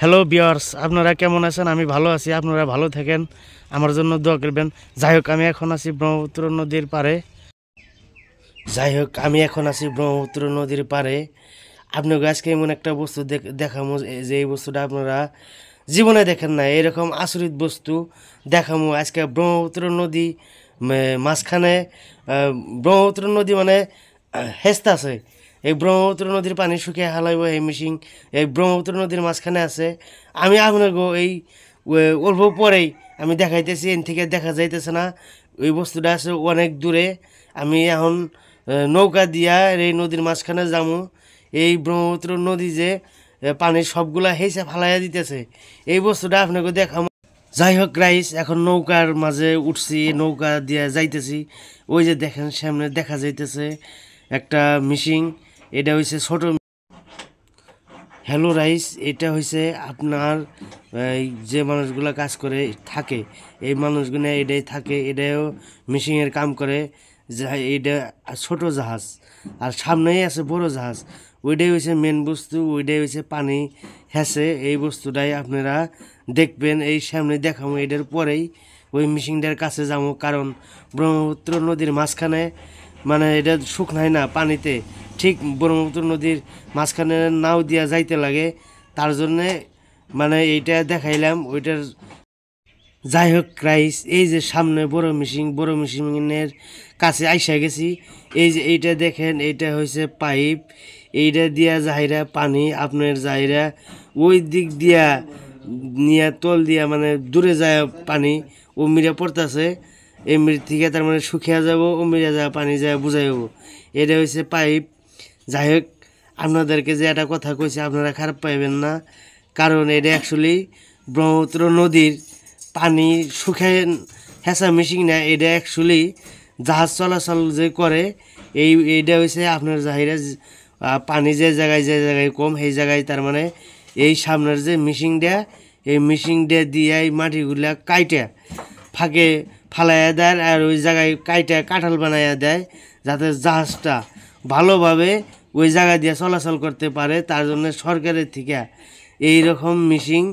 Hello viewers, আপনারা কেমন আছেন? আমি ভালো আছি। আপনারা ভালো থাকেন, আমার জন্য দোয়া করবেন। যাই হোক, আমি এখন আছি ব্রহ্মপুত্র নদীর পাড়ে। আপনাকে আজকে এমন একটা বস্তু দেখামো যে এই বস্তুটা আপনারা জীবনে দেখেন না। এরকম আচরিত বস্তু দেখামো আজকে ব্রহ্মপুত্র নদী মাঝখানে। ব্রহ্মপুত্র নদী মানে হেস্ত আছে। এই ব্রহ্মপুত্র নদীর পানি শুকিয়ে হালাইব এই মিশিং এই ব্রহ্মপুত্র নদীর মাঝখানে আছে। আমি আপনাকে এই অল্প পরেই আমি দেখাইতেছি, এন থেকে দেখা যাইতেছে না। ওই বস্তুটা আছে অনেক দূরে। আমি এখন নৌকা দিয়া এই নদীর মাঝখানে যামু। এই ব্রহ্মপুত্র নদী যে পানির সবগুলা হেসে ফালাইয়া দিতেছে, এই বস্তুটা আপনাকে দেখাম। যাই হোক রাইস, এখন নৌকার মাঝে উঠছি, নৌকা দিয়ে যাইতেছি। ওই যে দেখেন সামনে দেখা যাইতেছে একটা মিশিং। এটা হইছে ছোট। হ্যালো রাইস, এটা হইছে আপনার এই যে মানুষগুলা কাজ করে থাকে, এই মানুষগুলো এটাই থাকে, এটাও মিশিংয়ের কাম করে। এইটা ছোট জাহাজ, আর সামনেই আছে বড় জাহাজ। ওইটাই হয়েছে মেন বস্তু, ওইটাই হয়েছে পানি হেসে। এই বস্তুটাই আপনারা দেখবেন, এই সামনে দেখাবো। এটার পরেই ওই মিশিংটার কাছে যাবো, কারণ ব্রহ্মপুত্র নদীর মাঝখানে মানে এটা শুকনাই না পানিতে। ঠিক ব্রহ্মপুত্র নদীর মাঝখানে নাও দিয়া যাইতে লাগে, তার জন্যে মানে এইটা দেখাইলাম ওইটার। যাই হোক রাইস, এই যে সামনে বড় মেশিনের কাছে আইসা গেছি। এই যে এইটা দেখেন, এইটা হয়েছে পাইপ। এইটা দিয়া যাইরা পানি আপনার যাইরা ওই দিক দিয়া নিয়ে তল দিয়া মানে দূরে যায় পানি ও মিরা পড়তেছে। এই মির থেকে তার মানে শুকিয়ে যাব, ও মিরা যায় পানি যায় বুঝাই হবো। এটা হয়েছে পাইপ। যাই হোক, আপনাদেরকে যে একটা কথা কইছি আপনারা খারাপ পাইবেন না, কারণ এটা অ্যাকচুয়ালি ব্রহ্মপুত্র নদীর পানি শুকায় হেঁচা মিশিং না। এটা অ্যাকচুয়ালি জাহাজ চলাচল যে করে, এইটা হয়েছে আপনার জাহিরা পানি যে জায়গায় কম, সেই জায়গায় তার মানে এই সামনের যে মিশিংটা, এই মিশিংটা দিয়ে এই মাটিগুলা কাইটা ফাঁকে ফালাইয়া দেয়, আর ওই জায়গায় কাইটা কাঁঠাল বানাইয়া দেয়, যাতে জাহাজটা ভালোভাবে ওই জায়গা দিয়ে চলাচল করতে পারে। তার জন্য সরকারের থেকে এই রকম মিশিং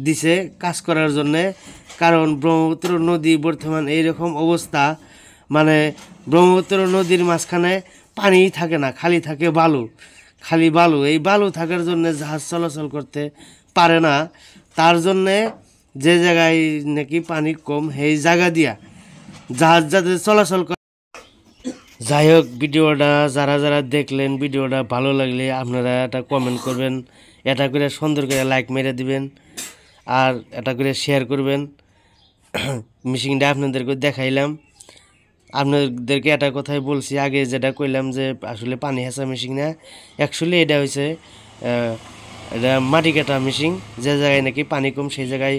দিছে কাজ করার জন্যে। কারণ ব্রহ্মপুত্র নদী বর্তমান এইরকম অবস্থা, মানে ব্রহ্মপুত্র নদীর মাঝখানে পানি থাকে না, খালি থাকে বালু, খালি বালু। এই বালু থাকার জন্যে জাহাজ চলাচল করতে পারে না। তার জন্যে যে জায়গায় নাকি পানি কম, সেই জায়গা দিয়া জাহাজ যাতে চলাচল করে। যাই হোক, ভিডিওটা যারা দেখলেন, ভিডিওটা ভালো লাগলে আপনারা একটা কমেন্ট করবেন, এটা করে সুন্দর করে লাইক মেরে দিবেন, আর এটা করে শেয়ার করবেন। মিশিংটা আপনাদেরকে দেখাইলাম। আপনাদেরকে একটা কথাই বলছি আগে, যেটা কইলাম যে আসলে পানি হেঁচা মিশিং না, অ্যাকচুয়ালি এটা হয়েছে এটা মাটি কাটা মিশিং। যে জায়গায় নাকি পানি কম সেই জায়গায়